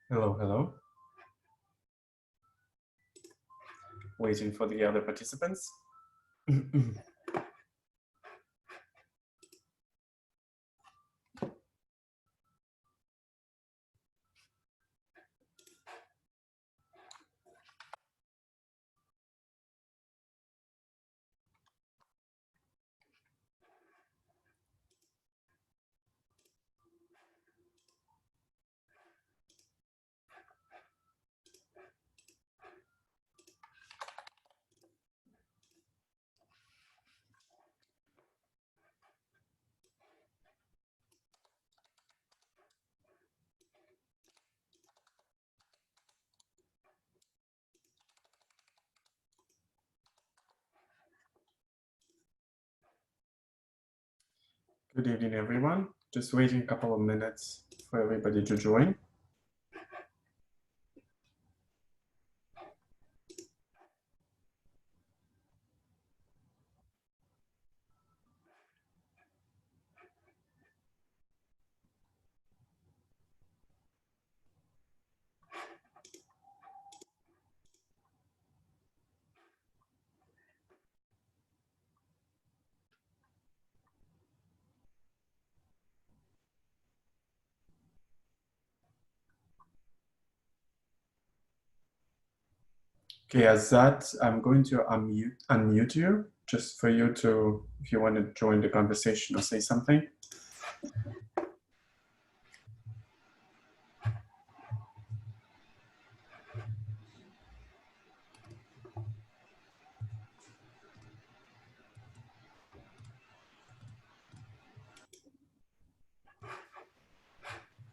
Hello, hello. Waiting for the other participants. Good evening, everyone. Just waiting a couple of minutes for everybody to join. Okay, as that, I'm going to unmute you just for you to, if you want to join the conversation or say something.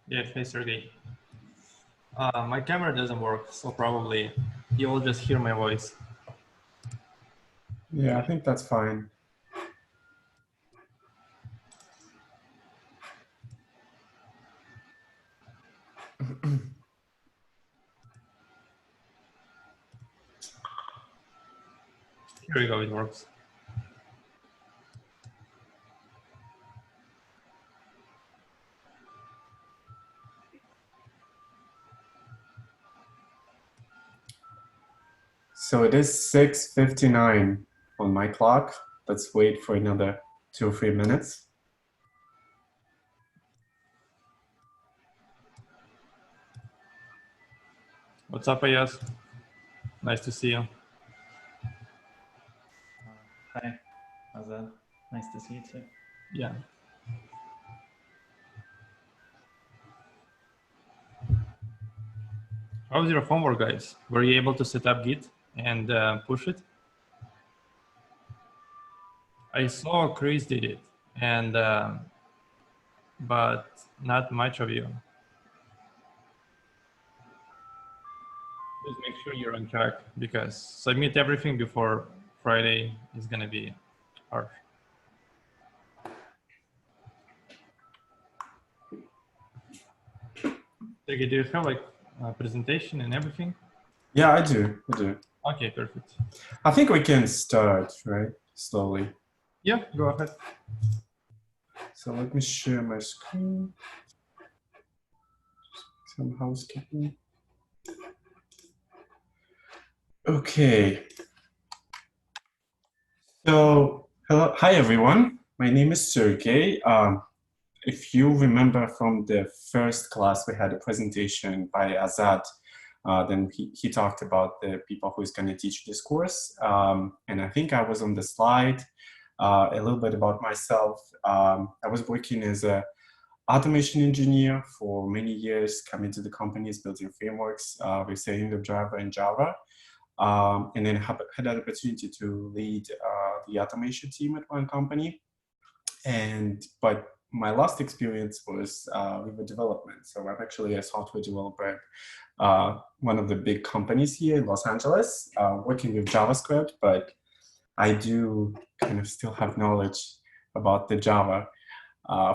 Yeah, hey Sergey. My camera doesn't work, so probably you will just hear my voice. Yeah, I think that's fine. Here we go, it works. So it is 6:59 on my clock. Let's wait for another 2 or 3 minutes. What's up, Ayaz? Nice to see you. Hi, Azad. Nice to see you too. Yeah. How's your homework, guys? Were you able to set up Git and push it? I saw Chris did it, and but not much of you. Just make sure you're on track, because submit everything before Friday is gonna be hard. Sergey, do you have like a presentation and everything? Yeah, I do. Okay, perfect. I think we can start, right? Slowly. Yeah, go ahead. So let me share my screen. Some housekeeping. Okay. So, hello, hi everyone. My name is Sergey. If you remember from the first class, we had a presentation by Azad. Then he talked about the people who's going to teach this course. And I think I was on the slide. A little bit about myself. I was working as a automation engineer for many years, coming to the companies, building frameworks with setting of Java and Java. And then had an opportunity to lead the automation team at one company. But my last experience was with the development. So I'm actually a software developer at one of the big companies here in Los Angeles, working with JavaScript, but I do kind of still have knowledge about the Java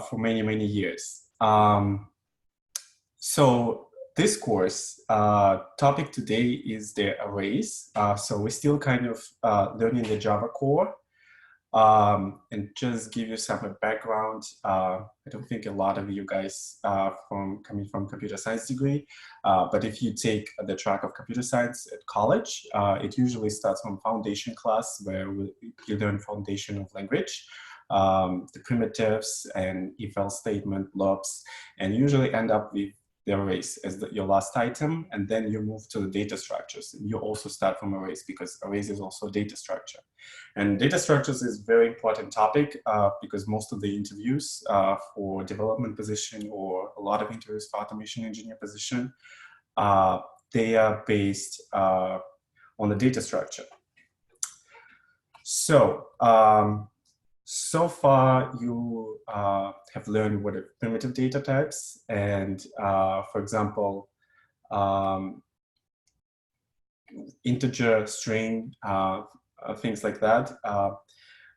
for many, many years. So this course topic today is the arrays. So we're still kind of learning the Java core. And just give you some background, I don't think a lot of you guys coming from computer science degree, but if you take the track of computer science at college, it usually starts from foundation class where you learn foundation of language, the primitives and if-else statement, loops, and usually end up with the arrays as your last item, and then you move to the data structures. You also start from arrays because arrays is also data structure. And data structures is a very important topic because most of the interviews for development position or a lot of interviews for automation engineer position, they are based on the data structure. So, so far, you have learned what are primitive data types, and for example, integer, string, things like that.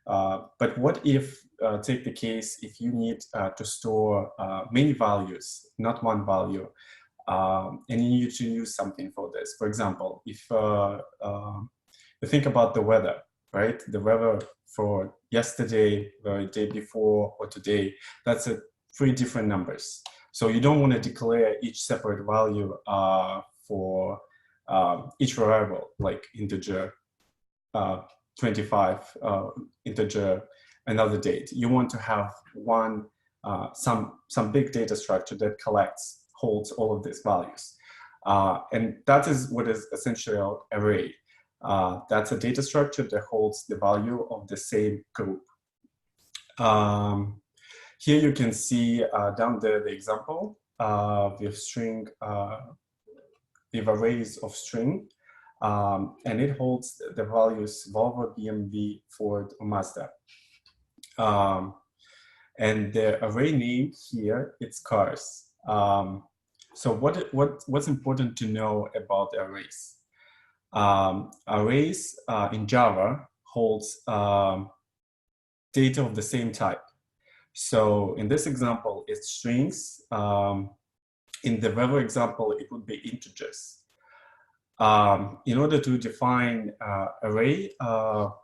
But what if, take the case, if you need to store many values, not one value, and you need to use something for this. For example, if you think about the weather, right? The weather for yesterday, the day before, or today, that's three different numbers. So you don't want to declare each separate value for each variable, like integer 25, integer another date. You want to have one, some big data structure that holds all of these values. And that is what is essentially an array. That's a data structure that holds the value of the same group. Here you can see down there the example with string, with arrays of string, and it holds the values Volvo, BMW, Ford, or Mazda. And the array name here, it's cars. So what's important to know about arrays? Arrays in Java holds data of the same type. So in this example, it's strings. In the weather example, it would be integers. In order to define array,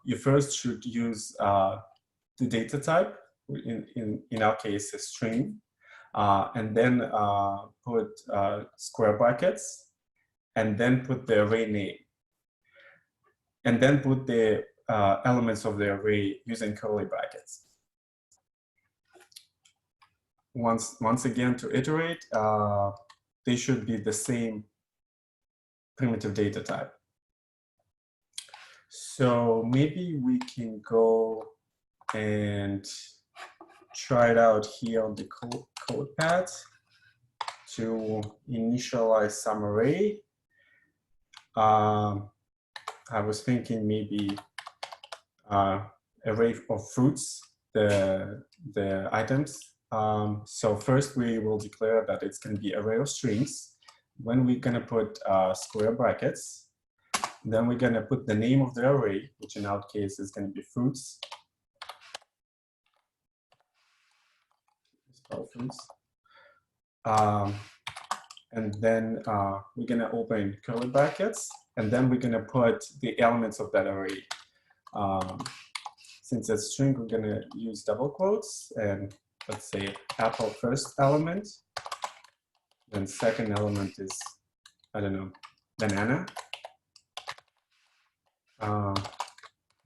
you first should use the data type, in our case, a string, and then put square brackets, and then put the array name. And then put the elements of the array using curly brackets. Once again, to iterate, they should be the same primitive data type. So maybe we can go and try it out here on the code pad to initialize some array. I was thinking maybe array of fruits, the items. So first we will declare that it's going to be array of strings. When we're going to put square brackets, then we're going to put the name of the array, which in our case is going to be fruits. Spell fruits. And then we're going to open curly brackets, and then we're going to put the elements of that array. Since it's string, we're going to use double quotes, and let's say apple first element, then second element is, I don't know, banana.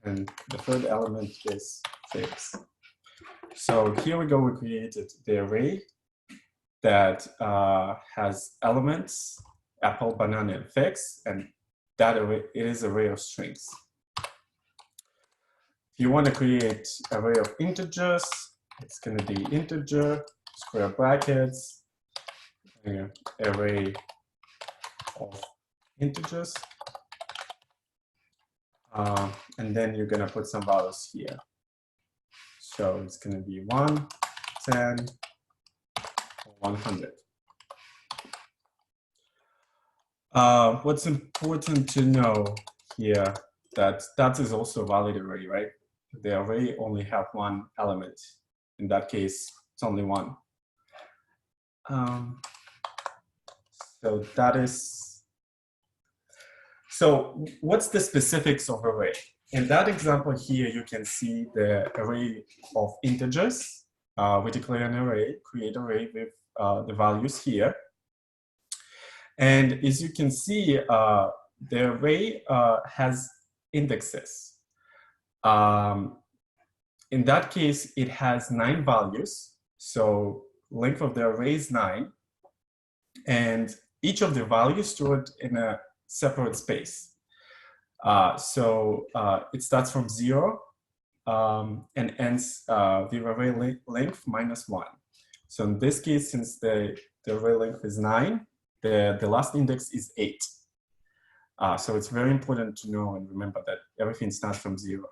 And the third element is figs. So here we go, we created the array that has elements, apple, banana, and figs, and that array is an array of strings. If you want to create an array of integers, it's going to be integer, square brackets, array of integers, and then you're going to put some values here. So it's going to be 1, 10, 100. What's important to know here, that is also a valid array, right? The array only have one element. In that case, it's only one. So that is, so what's the specifics of array? in that example here, you can see the array of integers. We declare an array, create array with the values here. And as you can see, the array has indexes. In that case, it has 9 values. So length of the array is 9. And each of the values stored in a separate space. So it starts from 0 and ends with array length -1. So in this case, since the array length is 9, the last index is 8. So it's very important to know and remember that everything starts from 0.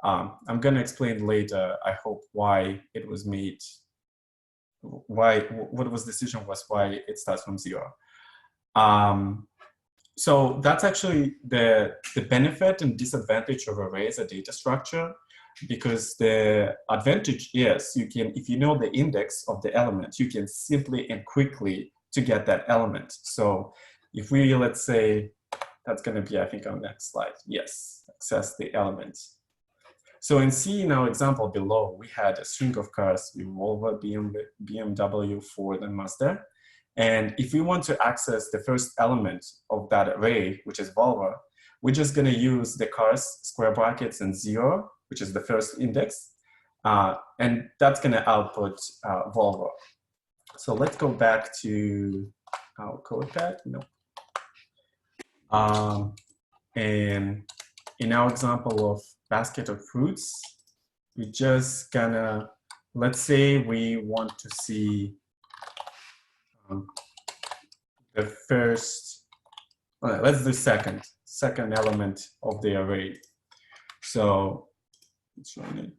I'm going to explain later, I hope, why it was made, what was decision was why it starts from 0. So that's actually the benefit and disadvantage of array as a data structure, because the advantage is you can, if you know the index of the element, you can simply and quickly to get that element. So if we, let's say, that's going to be, I think, on the next slide. Yes, access the element. So in C, in our example below, we had a string of cars with Volvo, BMW, Ford, and Mazda. And if we want to access the first element of that array, which is Volvo, we're just going to use the cars, square brackets, and 0, which is the first index. And that's going to output Volvo. So let's go back to our code pad. No. And in our example of basket of fruits, we just gonna, let's say we want to see the first, let's do second element of the array. So let's run it.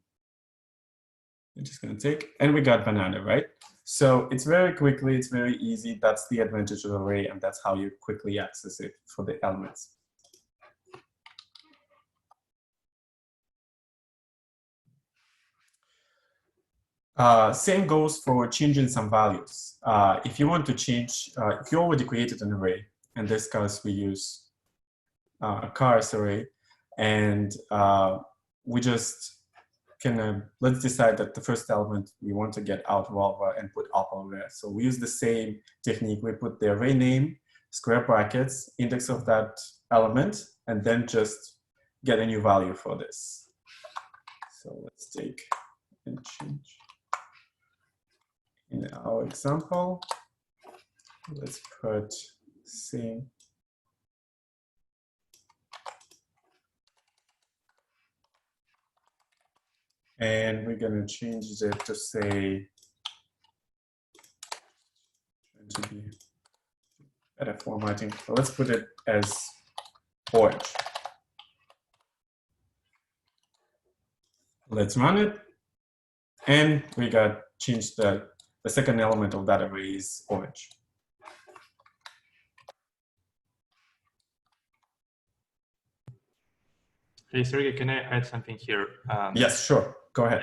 I'm just gonna take, and we got banana, right? So it's very quickly, it's very easy. That's the advantage of the array, and that's how you quickly access it for the elements. Same goes for changing some values. If you want to change, if you already created an array, in this case we use a cars array, and we just can, let's decide that the first element we want to get out Volvo and put Opel there. So we use the same technique. We put the array name, square brackets, index of that element, and then just get a new value for this. So let's take and change. In our example, let's put same. And we're going to change it to say, to be better formatting. So let's put it as orange. Let's run it. And we got changed the second element of that array is orange. Hey, Sergey, can I add something here? Yes, sure. Go ahead.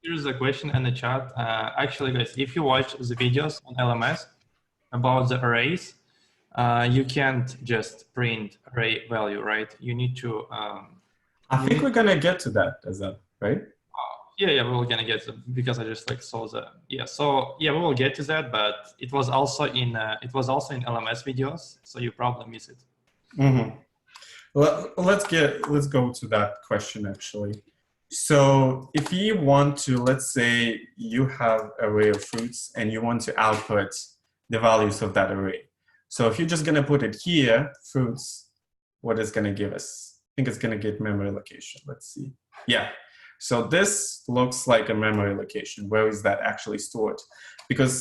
Here's a question in the chat. Actually, guys, if you watch the videos on LMS about the arrays, you can't just print array value, right? You need to. I think we're gonna get to that, Azad, right? Yeah, we're gonna get to, because I just like saw the So yeah, we will get to that, but it was also in LMS videos, so you probably miss it. Mm-hmm. Well, let's go to that question actually. So if you want to, let's say you have an array of fruits and you want to output the values of that array. So if you're just gonna put it here, fruits, what is gonna give us? I think it's gonna get memory location. Let's see. Yeah. So this looks like a memory location. Where is that actually stored? Because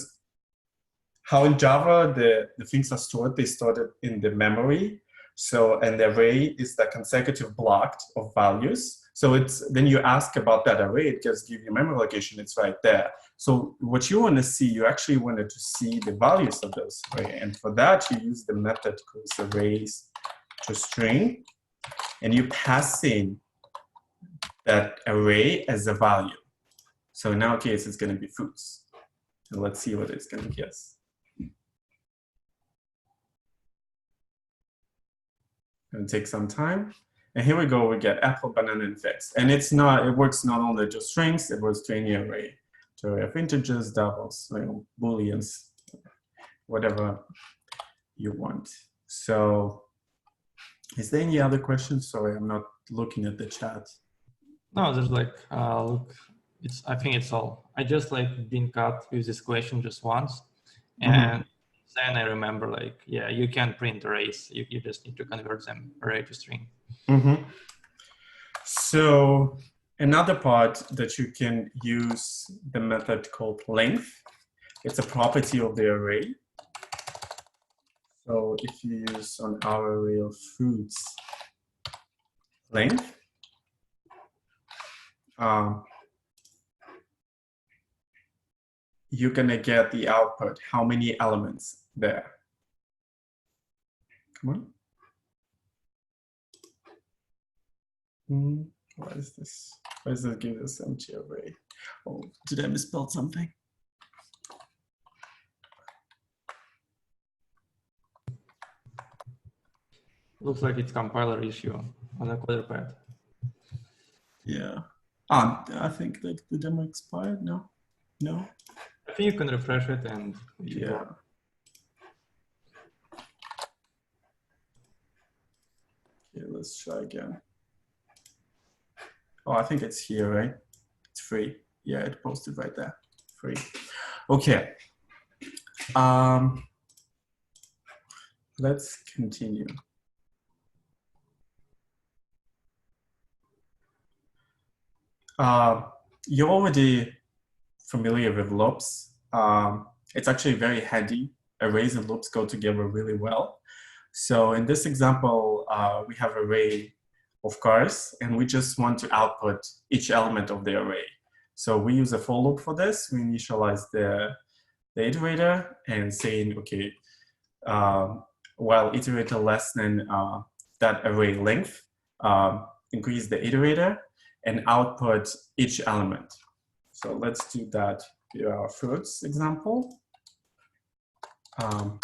how in Java the things are stored, they stored it in the memory. So an array is the consecutive block of values. So it's, then you ask about that array, it just gives you memory location, it's right there. So what you want to see, you actually wanted to see the values of those array. And for that, you use the method called arrays to string, and you pass in that array as a value. So in our case, it's going to be fruits. And let's see what it's going to guess. Going to take some time. And here we go, we get apple, banana, and figs. And it works not only to strings, it works to any array. To array of integers, doubles, booleans, whatever you want. So is there any other questions? Sorry, I'm not looking at the chat. No, there's like, look, I think it's all. I just like been caught with this question just once. And then I remember like, yeah, you can print arrays. You just need to convert them array to string. So another part that you can use the method called length. It's a property of the array. So if you use on our array of foods length, you're gonna get the output, how many elements there. Come on. Why is this? Why does it give us empty array? Oh, did I misspell something? Looks like it's compiler issue on a QuadrPad. Yeah. I think like the demo expired. No. I think you can refresh it and yeah. Okay, let's try again. Oh, I think it's here, right? It's free. Yeah, it posted right there. Free. Okay. Let's continue. You're already familiar with loops. It's actually very handy. Arrays and loops go together really well. So in this example, we have an array of cars, and we just want to output each element of the array. So we use a for loop for this. We initialize the iterator and saying, okay, while iterator less than that array length, increase the iterator and output each element. So let's do that with our fruits example. For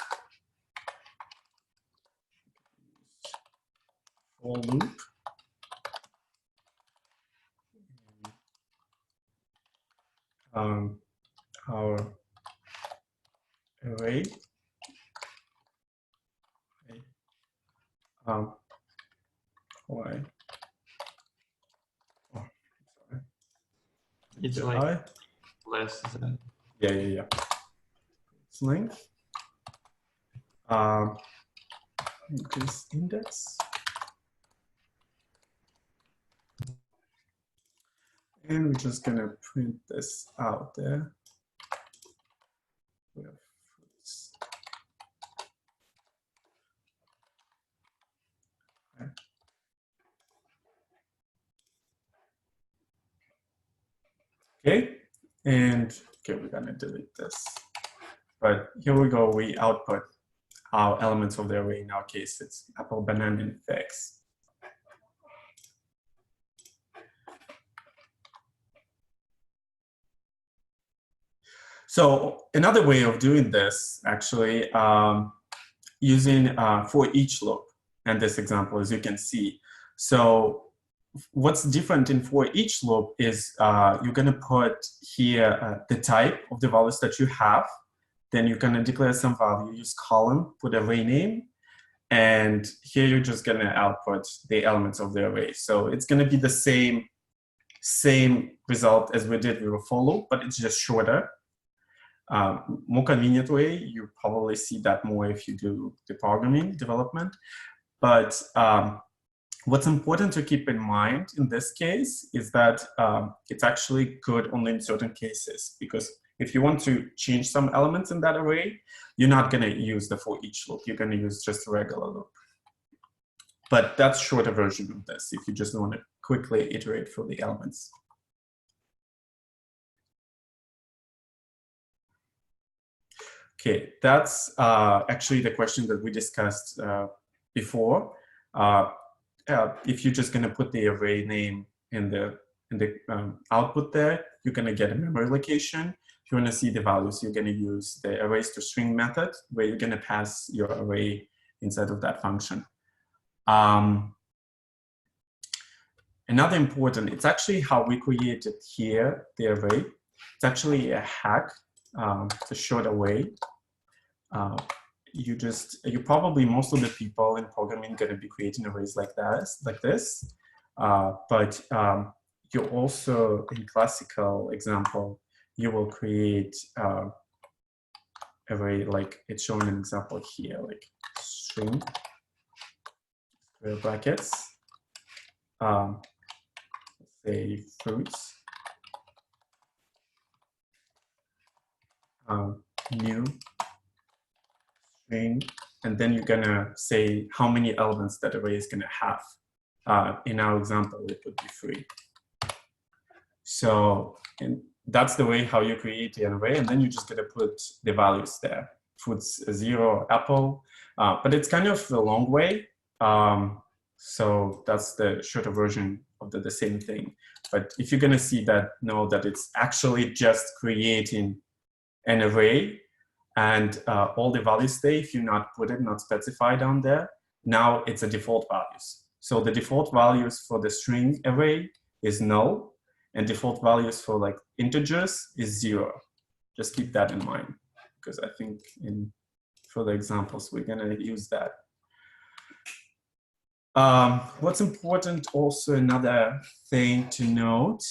loop. Our array. Why? Oh, sorry. It's like less than. Yeah. It's length. Increase index. And we're just gonna print this out there. Okay, and okay, we're gonna delete this. But here we go, we output our elements of the array. In our case, it's apple, banana, and figs. So another way of doing this, actually, using for each loop, and this example, as you can see. So what's different in for each loop is you're going to put here the type of the values that you have. Then you're going to declare some value, use column, put array name, and here you're just going to output the elements of the array. So it's going to be the same result as we did with a for loop, but it's just shorter. More convenient way, you probably see that more if you do the programming development. But what's important to keep in mind in this case is that it's actually good only in certain cases, because if you want to change some elements in that array, you're not going to use the for each loop. You're going to use just a regular loop. But that's a shorter version of this if you just want to quickly iterate through the elements. Okay, that's actually the question that we discussed before. If you're just going to put the array name in the output there, you're going to get a memory location. If you want to see the values, you're going to use the arrays to string method, where you're going to pass your array inside of that function. another important, it's actually how we created here, the array. It's actually a hack, it's a shorter way. You probably, most of the people in programming going to be creating arrays like this. But you also, in classical example, you will create array like it's showing an example here, like string, square brackets, say fruits, new string, and then you're gonna say how many elements that array is gonna have. In our example, it would be 3. So that's the way how you create an array, and then you're just gonna put the values there. Fruits 0, apple, but it's kind of a long way. So that's the shorter version of the same thing. But if you're gonna see that, know that it's actually just creating an array, and all the values stay if you not specify down there. Now it's a default values. So the default values for the string array is null, and default values for like integers is 0. Just keep that in mind, because I think in further examples we're gonna use that. What's important also, another thing to note,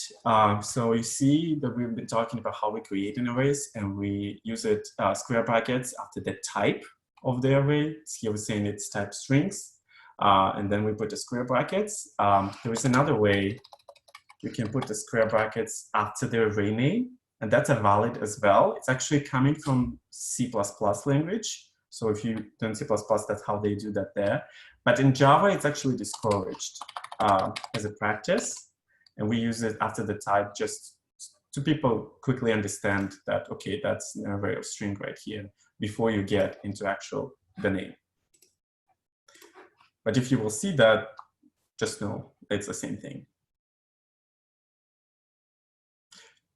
so you see that we've been talking about how we create an arrays, and we use it square brackets after the type of the array. Here we're saying it's type strings, and then we put the square brackets. There is another way you can put the square brackets after the array name, and that's a valid as well. It's actually coming from C++ language. So if you done C++, that's how they do that there. But in Java, it's actually discouraged as a practice. And we use it after the type just to people quickly understand that, okay, that's an array of string right here before you get into the name. But if you will see that, just know it's the same thing.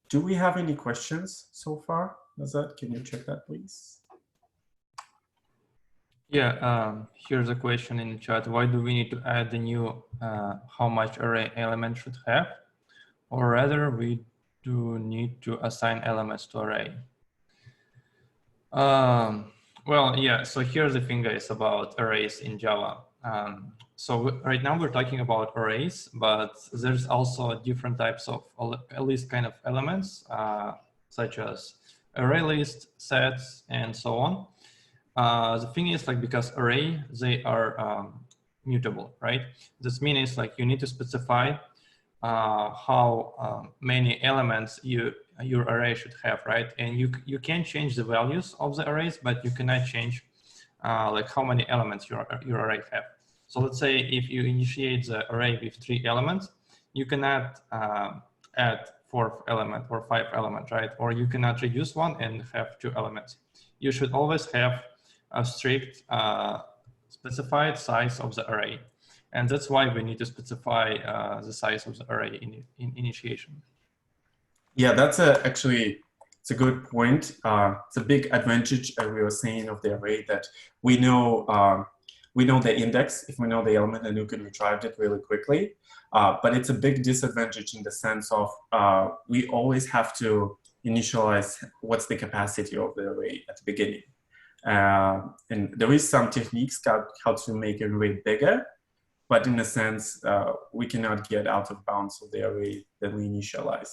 Do we have any questions so far? Azad, can you check that, please? Yeah, here's a question in the chat. Why do we need to add the new how much array element should have? Or rather, we do need to assign elements to array. Well, yeah, so here's the thing, guys, about arrays in Java. So right now we're talking about arrays, but there's also different types of at least kind of elements, such as array list, sets, and so on. The thing is, like, because array, they are mutable, right? This means like you need to specify how many elements your array should have, right? And you can change the values of the arrays, but you cannot change like how many elements your array have. So let's say if you initiate the array with 3 elements, you cannot add 4th element or 5th element, right? Or you cannot reduce 1 and have 2 elements. You should always have a strict specified size of the array. And that's why we need to specify the size of the array in initiation. Yeah, that's actually, it's a good point. It's a big advantage, as we were saying, of the array, that we know the index. If we know the element, then you can retrieve it really quickly. But it's a big disadvantage in the sense of we always have to initialize what's the capacity of the array at the beginning. And there is some techniques how to make an array bigger, but in a sense, we cannot get out of bounds of the array that we initialize.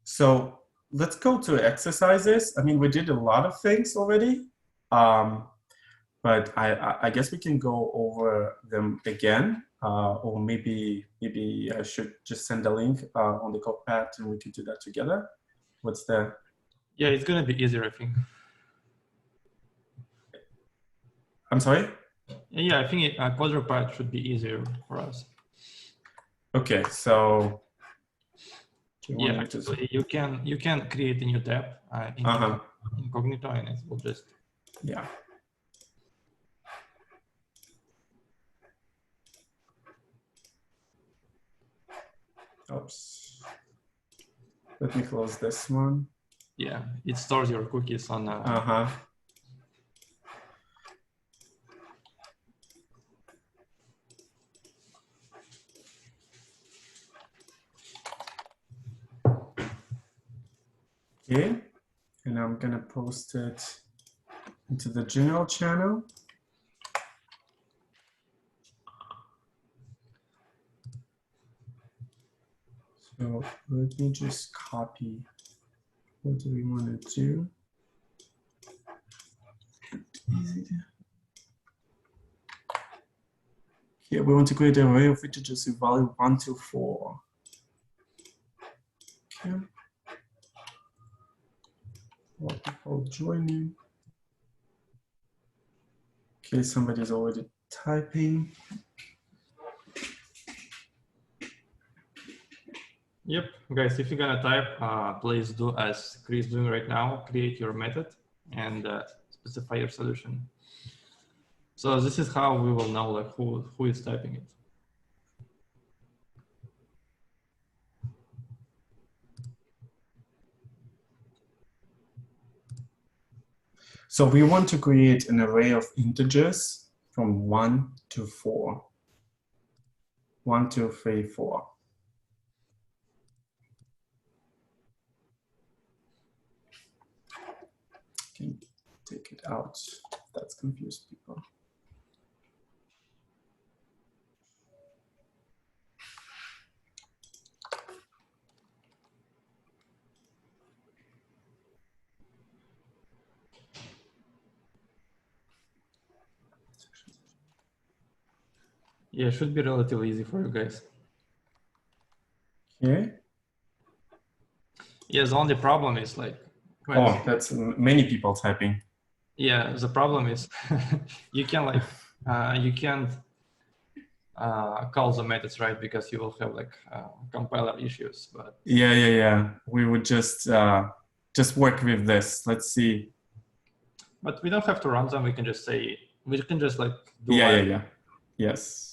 So let's go to exercises. I mean, we did a lot of things already, but I guess we can go over them again, or maybe I should just send a link on the Copad and we can do that together. What's the? Yeah, it's gonna be easier, I think. I'm sorry? Yeah, I think quadruped should be easier for us. Okay, so yeah, so you can create a new tab in Incognito, and it will just yeah. Oops. Let me close this one. Yeah, it stores your cookies on. Okay, and I'm gonna post it into the general channel. So let me just copy. What do we want to do? Easy. Here we want to create an array of integers with value 1 to 4. Okay. More people joining. Okay, somebody's already typing. Yep, guys, if you're gonna type, please do as Chris is doing right now, create your method and specify your solution. So this is how we will know like who is typing it. So we want to create an array of integers from 1 to 4. 1, 2, 3, 4. Can take it out if that's confused people. Yeah, it should be relatively easy for you guys. Okay. Yeah, the only problem is like, Oh, that's many people typing. yeah, the problem is you can like you can't call the methods, right? Because you will have like compiler issues. But Yeah. We would just work with this. Let's see. But we don't have to run them. We can just say, we can just like do Yeah. Yes.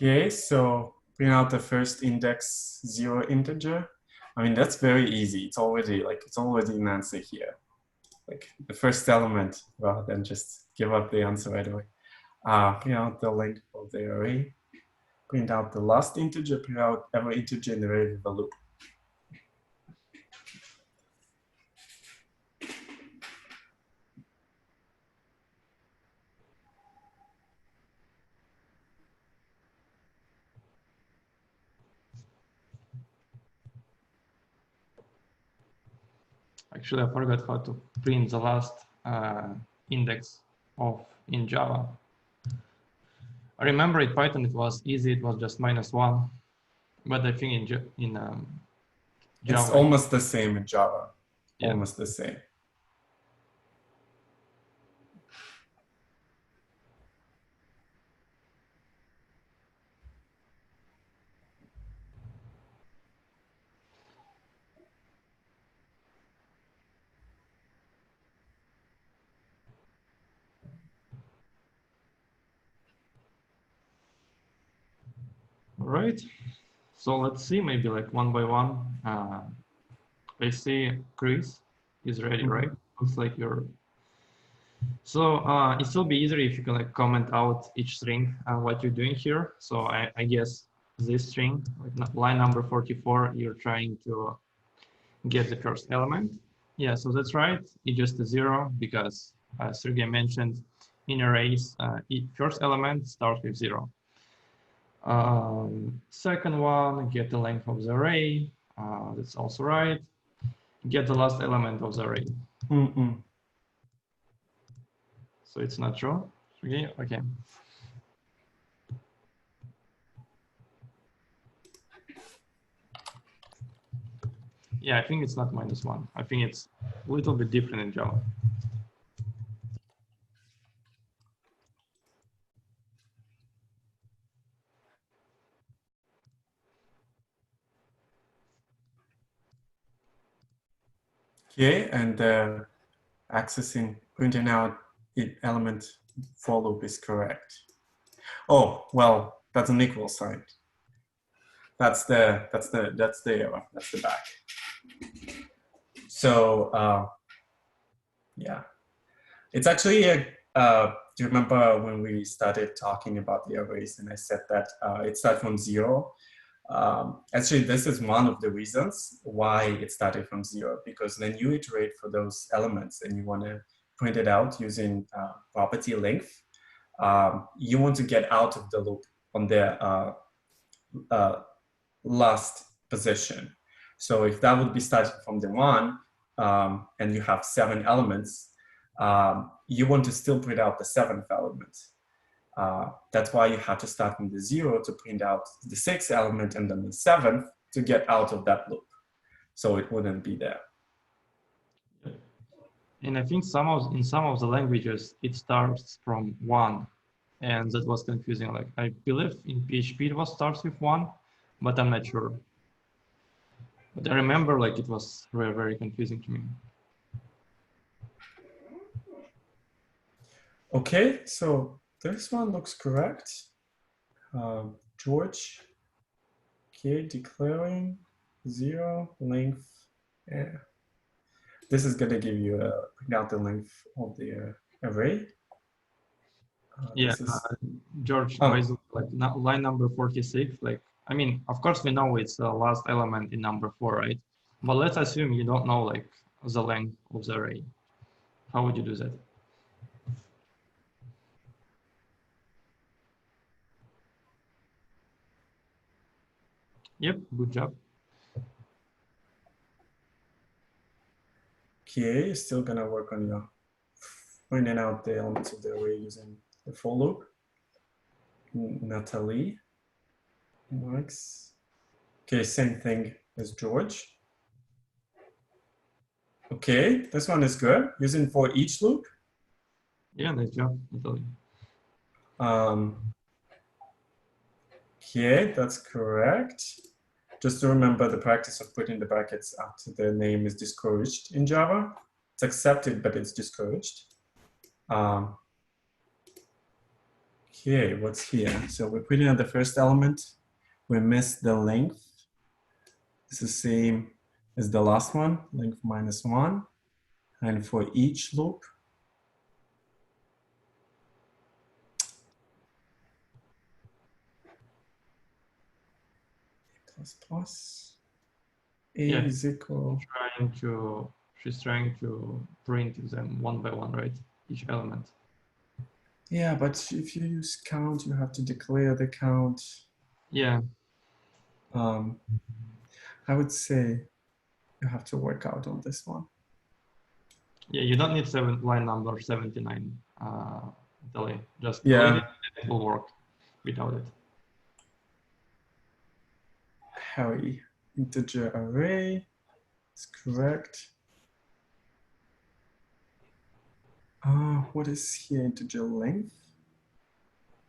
Okay, so bring out the first index 0 integer. I mean, that's very easy. It's already an answer here. Like the first element, rather than just give up the answer right away. Print out the length of the array. Print out the last integer. Print out every integer in the array with a loop. Actually, I forgot how to print the last index of in Java. I remember in Python it was easy. It was just -1, but I think in Java It's almost the same in Java. Yeah. Almost the same. All right. So let's see, maybe like one by one. I see Chris is ready, right? Looks like you're. So it will be easier if you can like comment out each string what you're doing here. So I guess this string, like line number 44, you're trying to get the first element. Yeah, so that's right. It's just a 0 because Sergey mentioned in arrays, first element starts with 0. Second one, get the length of the array. That's also right. Get the last element of the array. So it's not true. Okay. Yeah, I think it's not -1. I think it's a little bit different in Java. Okay, and accessing, printing out element for loop is correct. Oh, well, that's an equal sign. That's the error. That's the back. So yeah, it's actually a, do you remember when we started talking about the arrays and I said that it started from 0? Actually, this is one of the reasons why it started from 0, because when you iterate for those elements and you want to print it out using property length, you want to get out of the loop on the last position. So if that would be starting from the 1 and you have 7 elements, you want to still print out the 7th element. That's why you have to start from the 0 to print out the 6th element and then the 7th to get out of that loop. So it wouldn't be there. And I think in some of the languages, it starts from 1. And that was confusing. Like, I believe in PHP it starts with 1, but I'm not sure. But I remember like it was very, very confusing to me. Okay, so this one looks correct. George, okay, declaring 0 length. Yeah. This is going to give you print out the length of the array. Yeah, George, by the way, like line number 46, like, I mean, of course we know it's the last element in number 4, right? But let's assume you don't know like the length of the array. How would you do that? Yep, good job. Okay, still gonna work on your finding out the elements of the array using the for loop. Natalie, Max. Okay, same thing as George. Okay, this one is good. Using for each loop. Yeah, nice job, Natalie. Okay, that's correct. Just to remember, the practice of putting the brackets after the name is discouraged in Java. It's accepted, but it's discouraged. Okay, what's here? So we're putting out the first element. We missed the length. It's the same as the last one, length -1. And for each loop, A Yeah, is equal. She's trying to print them one by one, right? Each element. Yeah, but if you use count, you have to declare the count. Yeah. I would say you have to work out on this one. Yeah, you don't need line number 79, Natalie. Just yeah, it will work without it. Harry, integer array is correct. What is here? Integer length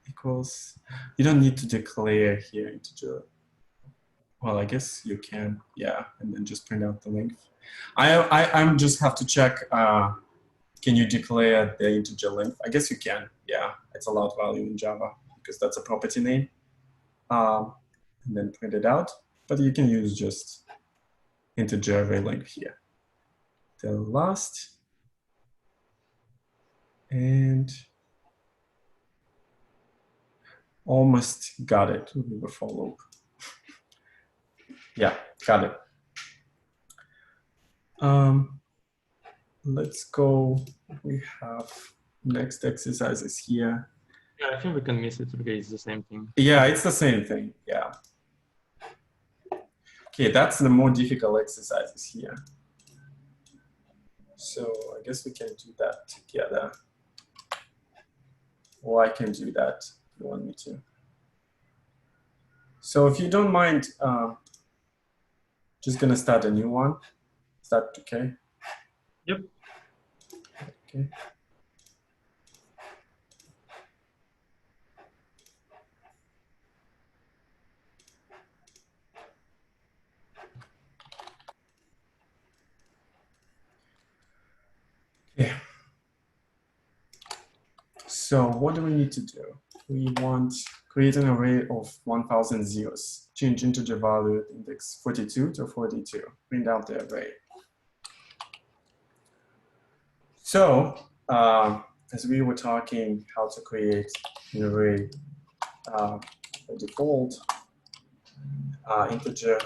equals, you don't need to declare here integer. Well, I guess you can, yeah, and then just print out the length. I'm just have to check, can you declare the integer length? I guess you can, yeah, it's allowed value in Java because that's a property name. And then print it out, but you can use just integer array length here. The last, and almost got it with the for loop. Yeah, got it. Let's go. We have next exercises here. Yeah, I think we can miss it because it's the same thing. Yeah, it's the same thing. Yeah. Okay, that's the more difficult exercises here. So I guess we can do that together. Or I can do that if you want me to. So if you don't mind, just gonna start a new one. Is that okay? Yep. Okay. Yeah. So what do we need to do? We want create an array of 1000 zeros. Change integer value index 42 to 42. Print out the array. So as we were talking how to create an array, by default integer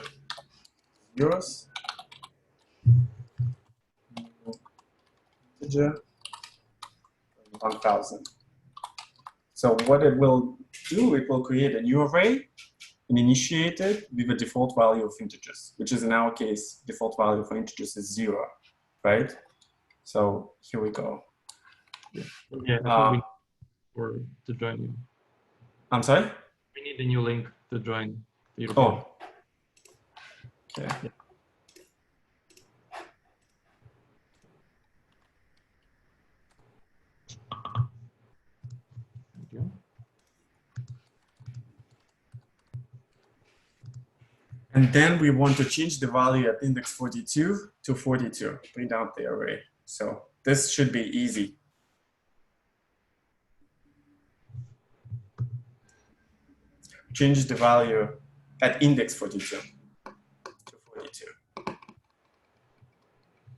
zeros, integer 1000. So what it will do, it will create a new array and initiate it with a default value of integers, which is in our case, default value for integers is 0, right? So here we go. Yeah, I think we need to join you. I'm sorry? We need a new link to join the European. Oh, okay. Yeah. Thank you. And then we want to change the value at index 42 to 42, print out the array. So this should be easy. Change the value at index 42 to 42.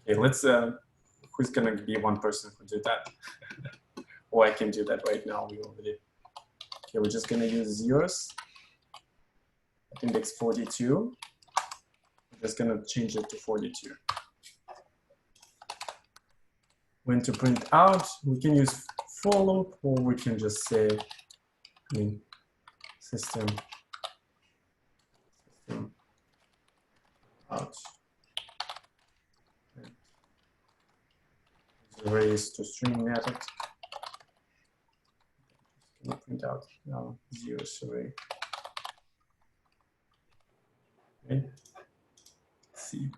Okay, let's, who's gonna be one person who do that? Or I can do that right now, we already. Okay, we're just gonna use zeros at index 42. I'm just gonna change it to 42. When to print out, we can use for loop, or we can just say, system out. Arrays to string method. Can print out now zeros array. Okay. Let's see.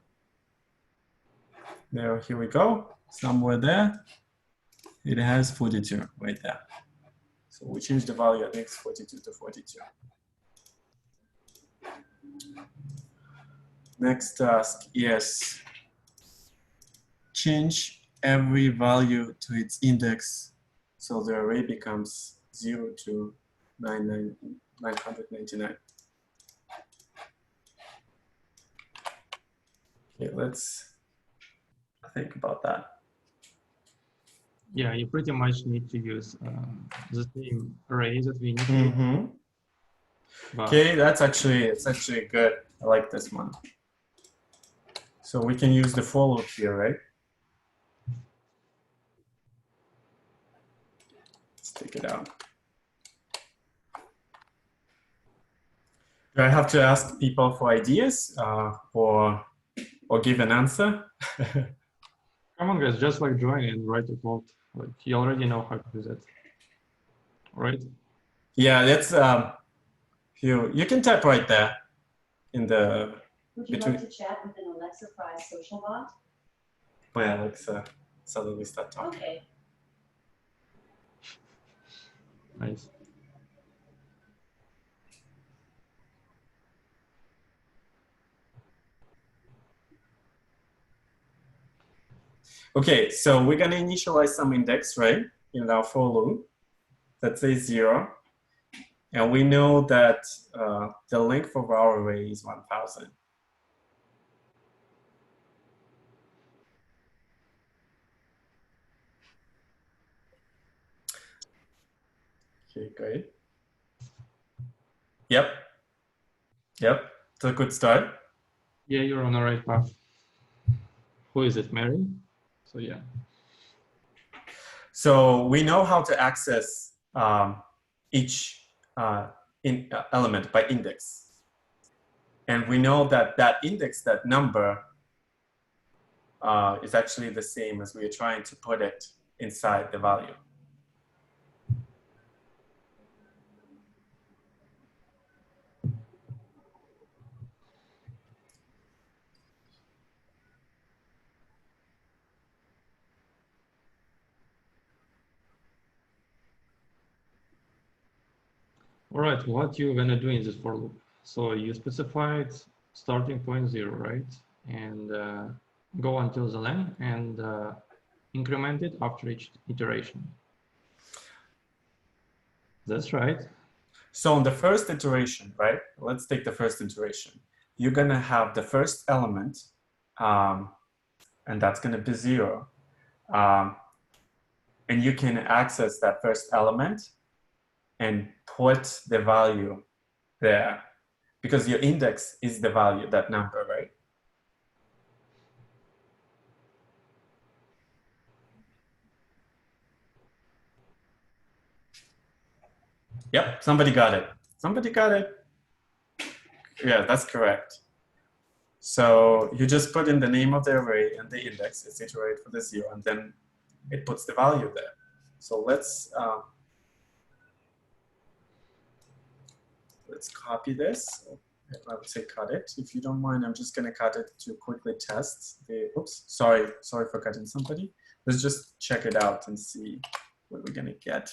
There, here we go. Somewhere there, it has 42 right there. So we change the value at x 42 to 42. Next task is change every value to its index so the array becomes 0 to 999. Okay, let's think about that. Yeah, you pretty much need to use the same array that we need to use. Okay, it's actually good. I like this one. So we can use the for loop here, right? Let's take it out. Do I have to ask people for ideas or give an answer? Come on, guys, just like join and write a code. Like you already know how to do that, right? Yeah, that's you can type right there in the. Would you like to chat with an Alexa Prize social bot? My Alexa suddenly start talking. Okay. Nice. Okay, so we're gonna initialize some index, right? In our for loop that says 0. And we know that the length of our array is 1000. Okay, great. Yep. It's a good start. Yeah, you're on the right path. Who is it, Mary? So yeah. So we know how to access each element by index. And we know that that index, that number, is actually the same as we are trying to put it inside the value. All right, what you're gonna do in this for loop? So you specified starting point 0, right? And go until the len and increment it after each iteration. That's right. So on the first iteration, right? Let's take the first iteration. You're gonna have the first element, and that's gonna be 0. and you can access that first element and put the value there, because your index is the value, that number, right? Yep, somebody got it. Somebody got it. Yeah, that's correct. So you just put in the name of the array and the index, it's iterate for the 0, and then it puts the value there. So let's copy this. I would say cut it. If you don't mind, I'm just going to cut it to quickly test the, oops, sorry for cutting somebody. Let's just check it out and see what we're going to get.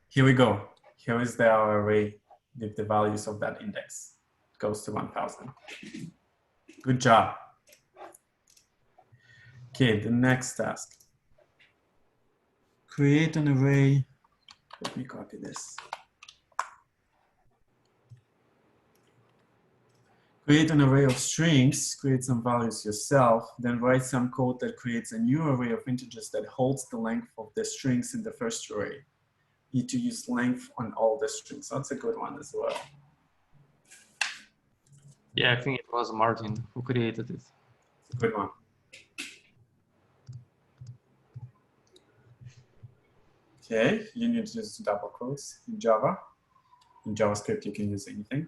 Here we go. Here is our array with the values of that index. It goes to 1000. Good job. Okay, the next task. Create an array. Let me copy this. Create an array of strings, create some values yourself, then write some code that creates a new array of integers that holds the length of the strings in the first array. You need to use length on all the strings. That's a good one as well. Yeah, I think it was Martin who created it. Good one. Okay, you need to use double quotes in Java. In JavaScript, you can use anything.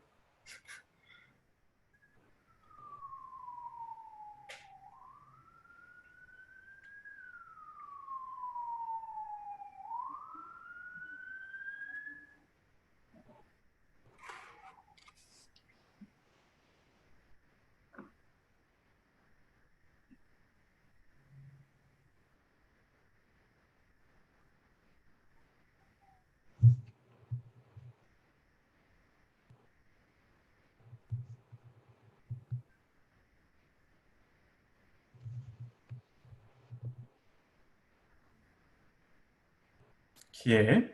Okay.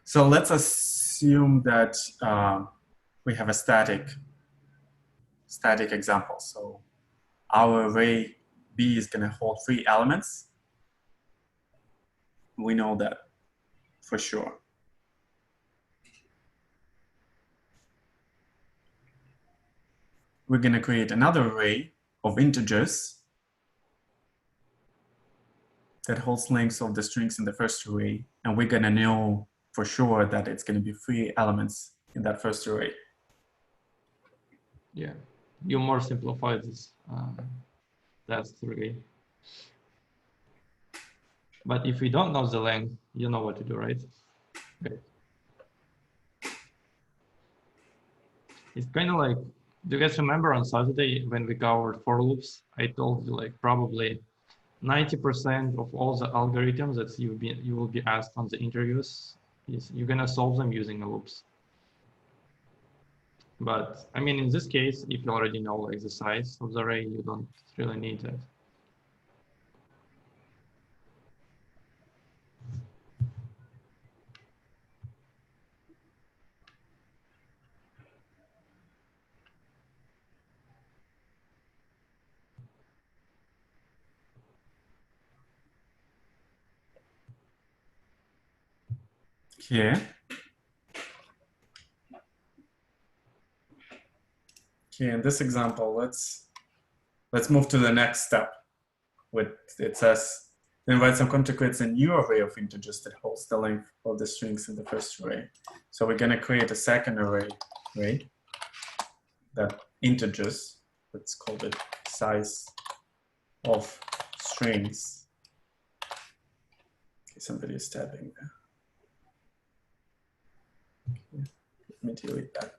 So let's assume that we have a static example. So our array B is going to hold 3 elements. We know that for sure. We're going to create another array of integers that holds lengths of the strings in the first array, and we're going to know for sure that it's going to be 3 elements in that first array. Yeah, you more simplify this. That's the way. But if we don't know the length, you know what to do, right? Okay. It's kind of like, do you guys remember on Saturday when we covered for loops? I told you like probably 90% of all the algorithms that you will be asked on the interviews is you're gonna solve them using loops. But I mean, in this case, if you already know like the size of the array, you don't really need that. Okay. Okay, in this example, let's move to the next step. It says, then write some code to create a new array of integers that holds the length of the strings in the first array. So we're going to create a second array, right? That integers, let's call it size of strings. Okay, somebody is tapping there. Okay, let me delete that.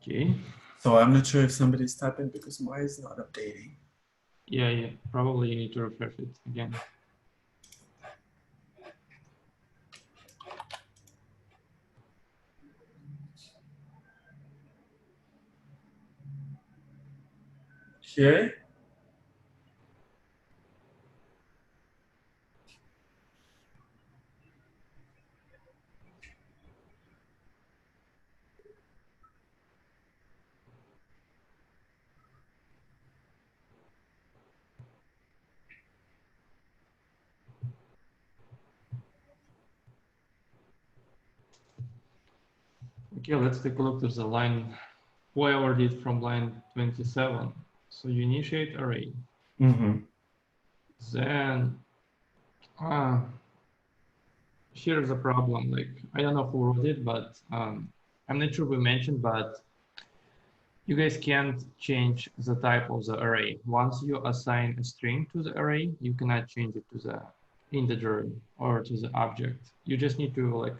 Okay. So I'm not sure if somebody's typing because mine is not updating. Yeah, probably you need to refresh it again. Okay. Okay, let's take a look. There's a line, whoever did from line 27. So you initiate array. Mm-hmm. Then here's a problem. Like, I don't know who wrote it, but I'm not sure we mentioned, but you guys can't change the type of the array. Once you assign a string to the array, you cannot change it to the integer or to the object. You just need to like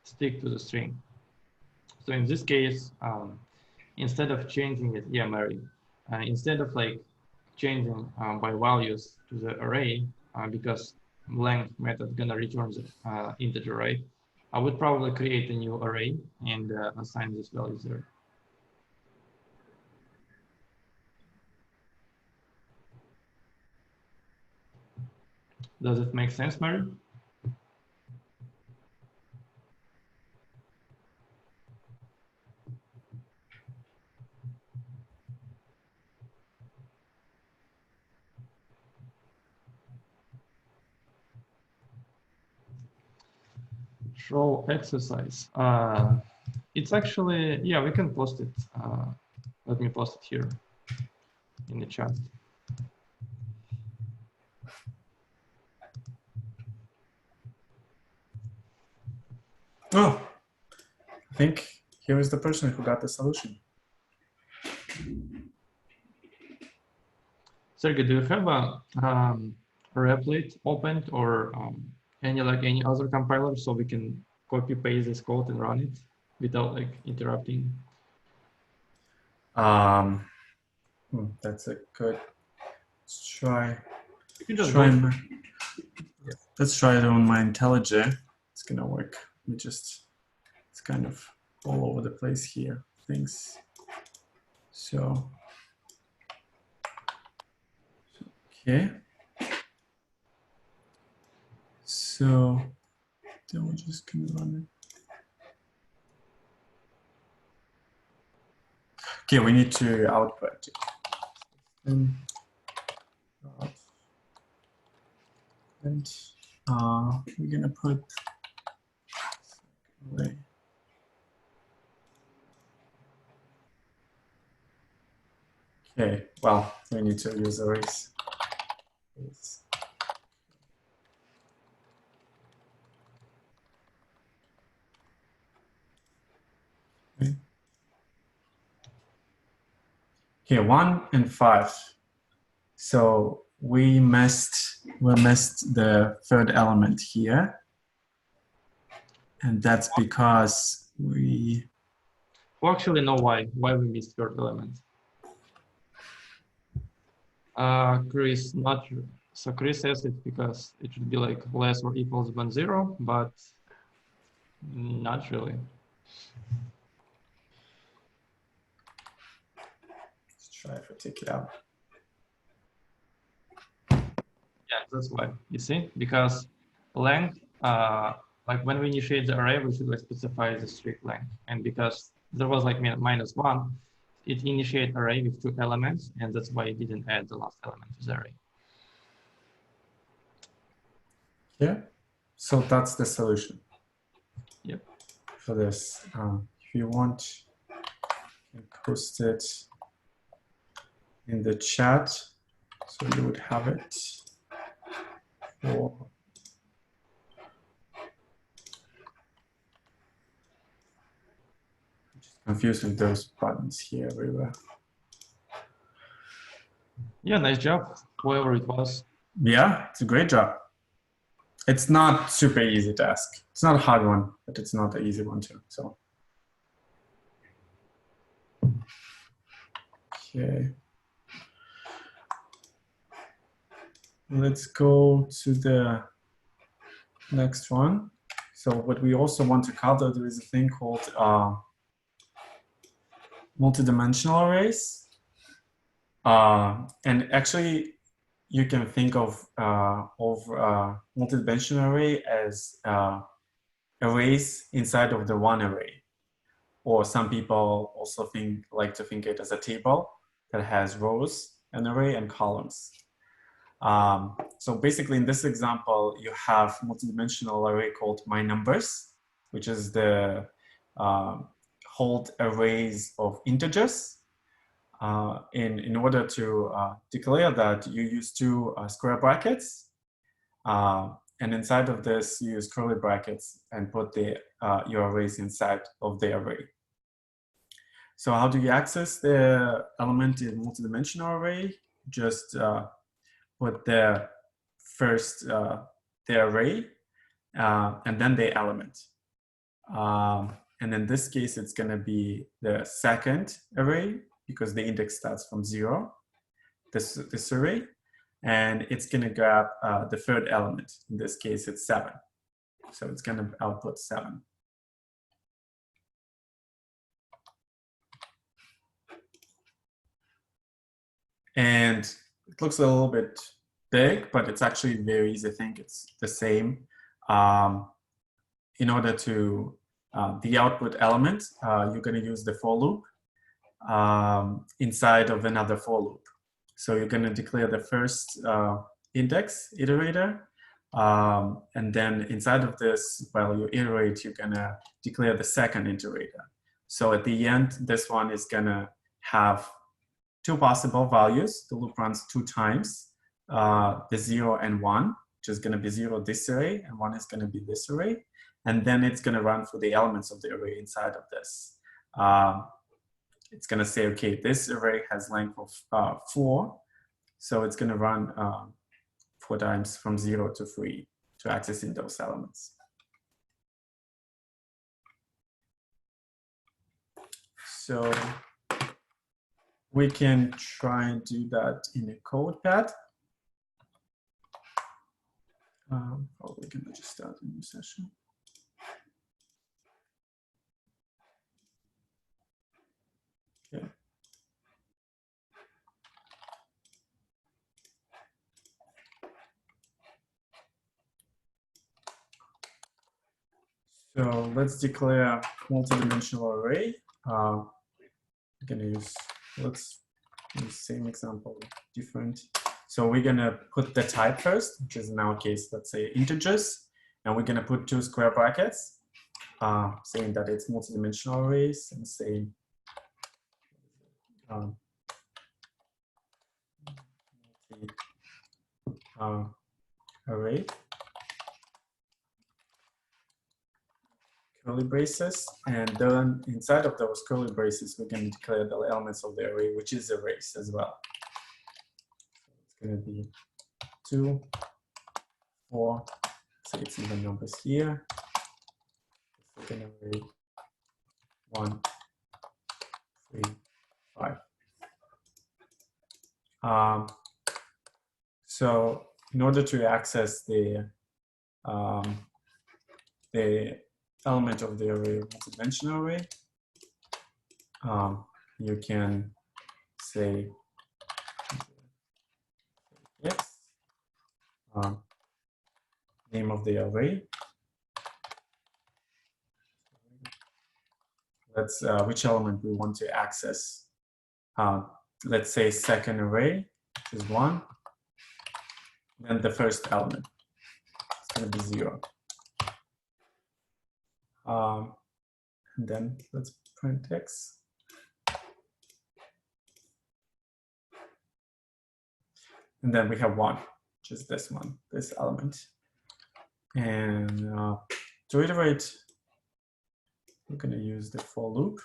stick to the string. So in this case, instead of changing it, yeah, Mary, instead of like changing by values to the array, because length method gonna return the integer, right? I would probably create a new array and assign these values there. Does it make sense, Mary? Show exercise. It's actually, yeah, we can post it. Let me post it here in the chat. Oh, I think here is the person who got the solution. Sergey, do you have a Replit opened or any other compiler so we can copy paste this code and run it without like interrupting? That's a good. Let's try. You can just Let's try it on my IntelliJ. It's gonna work. It's kind of all over the place here. Things. So. Okay. So then we're just gonna run it. Okay, we need to output. And we're gonna put array. Okay, well, we need to use arrays. Okay, 1 and 5. So we missed the third element here. And that's because we actually know why we missed third element. Chris, not so Chris says it's because it should be like less or equals than 0, but not really. Let's try if I take it out. Yeah, that's why. You see, because length, like when we initiate the array, we should like specify the strict length, and because there was like -1, it initiate array with 2 elements, and that's why it didn't add the last element to the array. Yeah, so that's the solution. Yep. For this, if you want, you can post it in the chat, so you would have it for. Confused with those buttons here everywhere. Yeah, nice job, whoever it was. Yeah, it's a great job. It's not super easy task. It's not a hard one, but it's not an easy one too. So Okay. Let's go to the next one. So what we also want to cover, there is a thing called multidimensional arrays. And actually, you can think of multidimensional array as arrays inside of the one array. Or some people also like to think it as a table that has rows, an array, and columns. So basically, in this example, you have multidimensional array called myNumbers, which is the hold arrays of integers. In order to declare that, you use two square brackets. And inside of this, you use curly brackets and put your arrays inside of the array. So how do you access the element in multidimensional array? Just put the first the array and then the element. And in this case, it's going to be the second array because the index starts from 0, this array. And it's going to grab the third element. In this case, it's 7. So it's going to output 7. And it looks a little bit big, but it's actually very easy. I think it's the same. In order to the output element, you're going to use the for loop inside of another for loop. So you're going to declare the first index iterator, and then inside of this, while you iterate, you're going to declare the second iterator. So at the end, this one is going to have two possible values. The loop runs 2 times, the 0 and 1, which is going to be 0 this array, and 1 is going to be this array. And then it's going to run for the elements of the array inside of this. It's going to say, okay, this array has length of 4. So it's going to run 4 times from 0 to 3 to accessing those elements. So we can try and do that in a code pad. Probably going to just start a new session. Okay. So let's declare multidimensional array. I'm gonna use, let's use same example, different. So we're gonna put the type first, which is in our case, let's say integers, and we're gonna put 2 square brackets, saying that it's multidimensional arrays, and say array, curly braces, and then inside of those curly braces, we can declare the elements of the array, which is arrays as well. So it's going to be 2, 4, so it's even numbers here. Second array, 1, 3, 5. So in order to access the element of the array, multidimensional array, you can say yes, name of the array. Let's which element we want to access. Let's say second array, which is 1. Then the first element, it's going to be 0. And then let's print x. And then we have 1, which is this one, this element. And to iterate, we're going to use the for loop.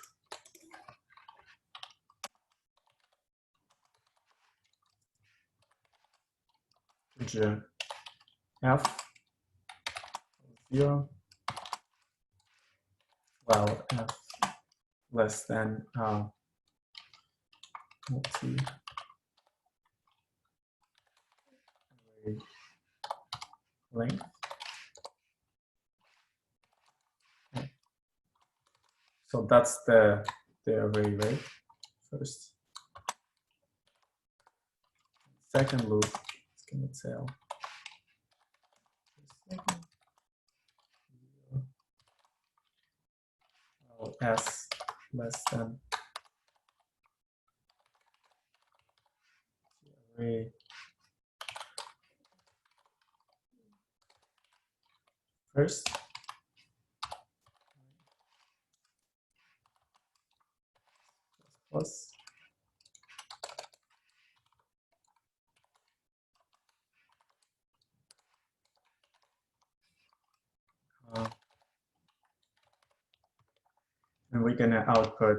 F 0, while f less than multi-array length. Okay. So that's the array, right? First. Second loop is going to tell s less than array first. Plus and we're going to output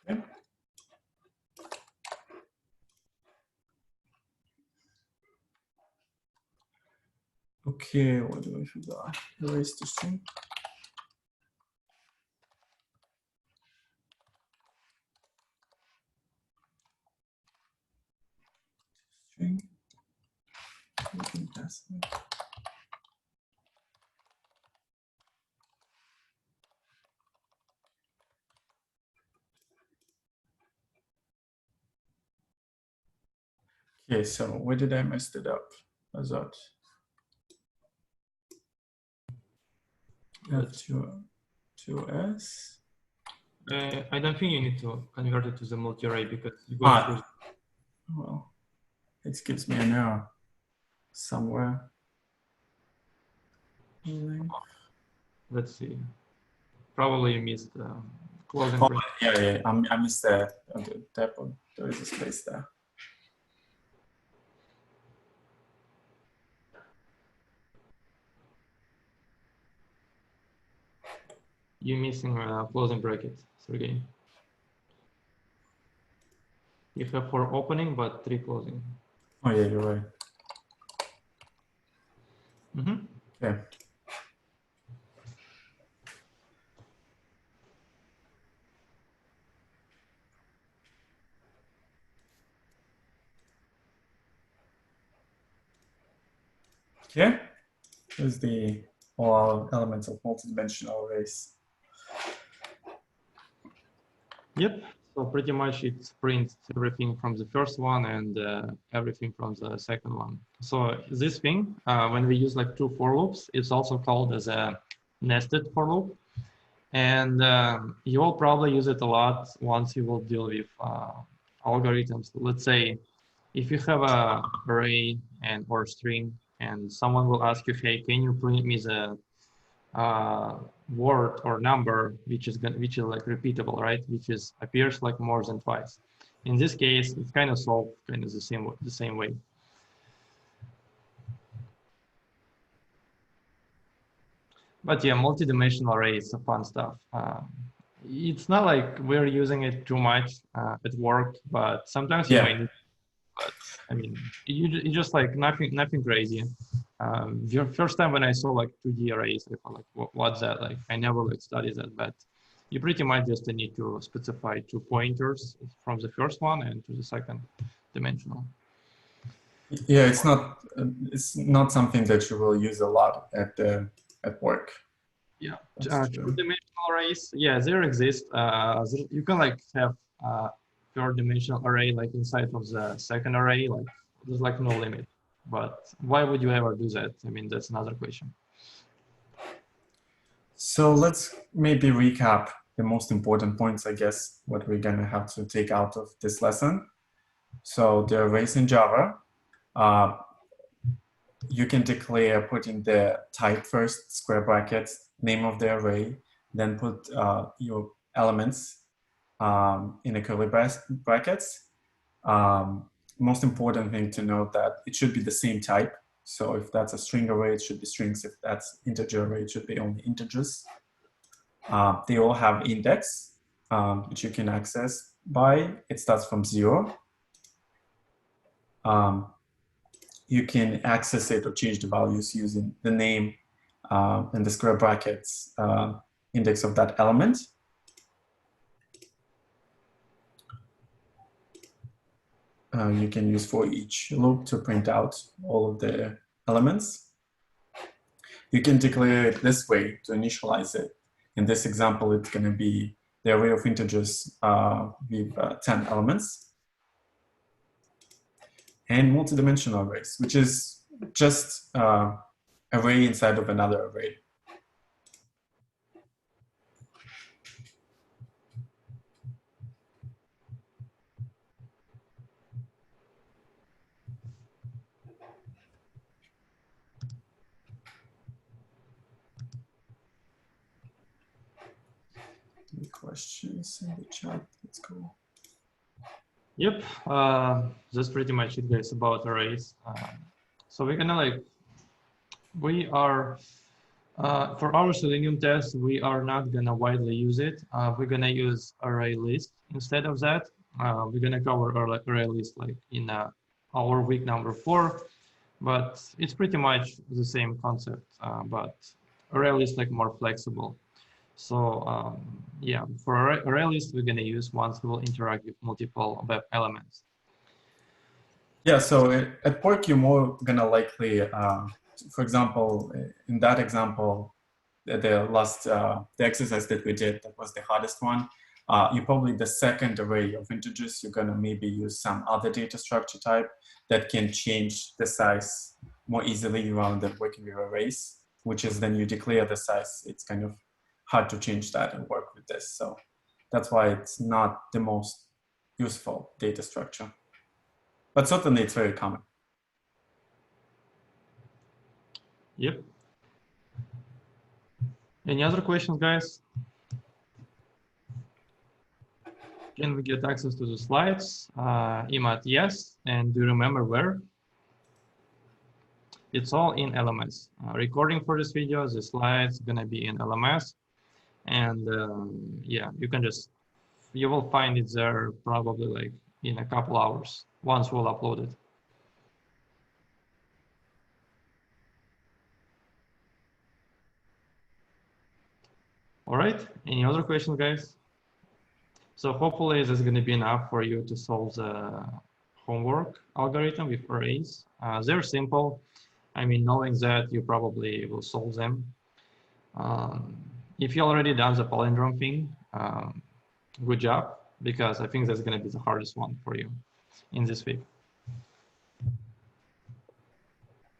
okay. Okay, what do I forgot? Erase the string. String. We can pass it. Okay, so where did I mess it up? Azot. F2S. I don't think you need to convert it to the multi-array because you go through. Well, it gives me an error somewhere. Let's see. Probably you missed closing. Oh, yeah, I missed that. There is a space there. You're missing a closing bracket, Sergey. You have 4 opening, but 3 closing. Oh yeah, you're right. Mm-hmm. Okay. Okay. Here's all elements of multidimensional arrays. Yep. So pretty much it prints everything from the first one and everything from the second one. So this thing, when we use like 2 for loops, it's also called as a nested for loop. And you will probably use it a lot once you will deal with algorithms. Let's say if you have a array and or string and someone will ask you, hey, can you print me the word or number which is like repeatable, right? Which is appears like more than twice. In this case, it's kind of solved kind of the same way. But yeah, multi-dimensional array is fun stuff. It's not like we're using it too much at work, but sometimes you might need. But I mean, you just like nothing crazy. Your first time when I saw like 2D arrays, I thought like, what's that? Like I never like studied that, but you pretty much just need to specify 2 pointers from the first one and to the second dimensional. Yeah, it's not something that you will use a lot at work. Yeah, 2-dimensional arrays. Yeah, there exist. You can like have a 3rd-dimensional array like inside of the second array. Like there's like no limit. But why would you ever do that? I mean, that's another question. So let's maybe recap the most important points, I guess, what we're gonna have to take out of this lesson. So the arrays in Java, you can declare putting the type first, square brackets, name of the array, then put your elements in a curly brackets. Most important thing to note that it should be the same type. So if that's a string array, it should be strings. If that's integer array, it should be only integers. They all have index, which you can access by. It starts from 0. You can access it or change the values using the name and the square brackets index of that element. You can use for each loop to print out all of the elements. You can declare it this way to initialize it. In this example, it's going to be the array of integers with 10 elements. And multidimensional arrays, which is just array inside of another array. Any questions in the chat? Let's go. Yep, that's pretty much it, guys, about arrays. So we're gonna for our Selenium test, we are not gonna widely use it. We're gonna use array list instead of that. We're gonna cover our array list in our week number 4, but it's pretty much the same concept, but array list more flexible. So yeah, for array list, we're going to use ones that will interact with multiple web elements. Yeah, so at work, you're more going to likely, for example, in that example, the exercise that we did, that was the hardest one. You probably, the second array of integers, you're going to maybe use some other data structure type that can change the size more easily rather than working with arrays, which is then you declare the size. It's kind of hard to change that and work with this. So that's why it's not the most useful data structure. But certainly it's very common. Yep. Any other questions, guys? Can we get access to the slides? Imad, yes. And do you remember where? It's all in LMS. Recording for this video, the slides gonna be in LMS. And yeah, you will find it there probably in a couple hours once we'll upload it. All right, any other questions, guys? So hopefully this is going to be enough for you to solve the homework algorithm with arrays. They're simple. I mean, knowing that, you probably will solve them. If you already done the palindrome thing, good job, because I think that's going to be the hardest one for you in this week.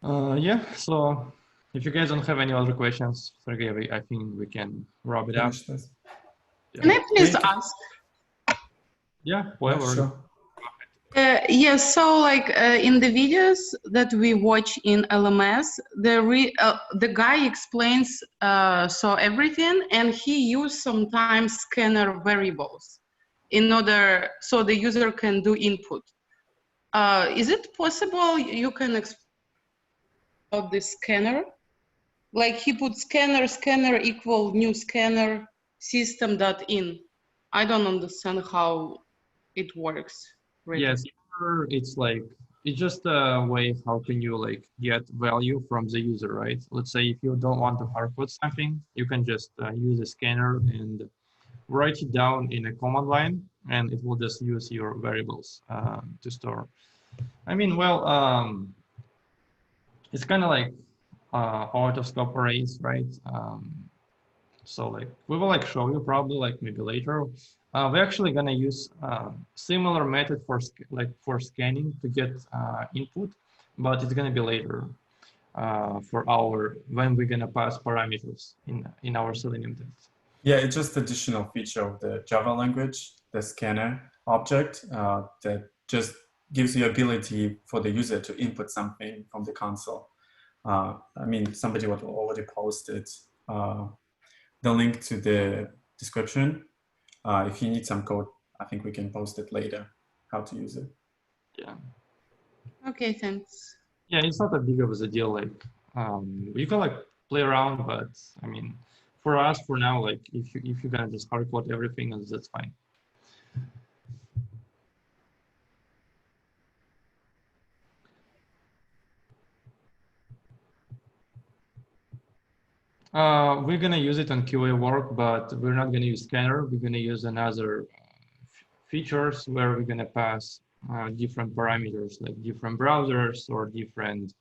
Yeah, so if you guys don't have any other questions, Sergey, I think we can wrap it up. Yeah. Can I please ask? Yeah, whatever. Sure. Yes, so in the videos that we watch in LMS, the guy explains so everything, and he used sometimes scanner variables in order so the user can do input. Is it possible you can explain about the scanner? Like he put scanner equal new scanner system.in. I don't understand how it works. Really. Yes, it's just a way how can you get value from the user, right? Let's say if you don't want to hardcode something, you can just use a scanner and write it down in a command line, and it will just use your variables to store. I mean, well, it's kind of out of scope arrays, right? So we will show you probably maybe later. We're actually gonna use similar method for scanning to get input, but it's gonna be later when we're gonna pass parameters in our Selenium test. Yeah, it's just additional feature of the Java language, the scanner object that just gives you ability for the user to input something from the console. I mean, somebody would already posted the link to the description. If you need some code, I think we can post it later, how to use it. Yeah. Okay, thanks. Yeah, it's not that big of a deal. Like you can like play around, but I mean, for us, for now, like if you're gonna just hard code everything, that's fine. We're gonna use it on QA work, but we're not gonna use scanner. We're gonna use another features where we're gonna pass different parameters, like different browsers or different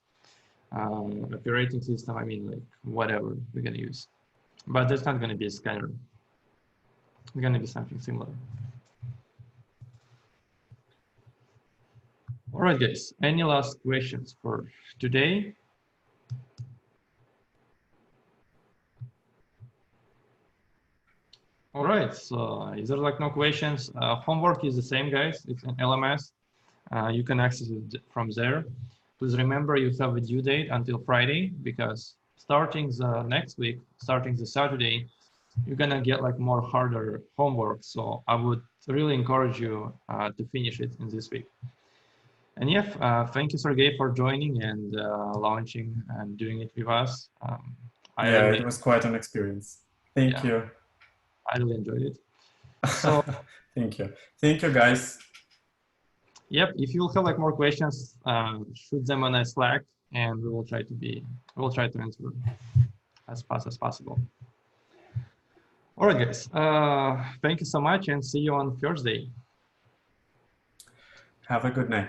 operating system. I mean, like whatever we're gonna use, but that's not gonna be a scanner. It's gonna be something similar. All right, guys. Any last questions for today? All right. So is there like no questions? Homework is the same, guys. It's an LMS. You can access it from there. Please remember you have a due date until Friday because starting the next week, starting the Saturday, you're gonna get like more harder homework. So I would really encourage you to finish it in this week. And yeah, thank you, Sergey, for joining and launching and doing it with us. Yeah, it was quite an experience. Thank you. I really enjoyed it. So thank you. Thank you, guys. Yep, if you have like more questions, shoot them on a Slack and we'll try to answer as fast as possible. All right, guys. Thank you so much and see you on Thursday. Have a good night.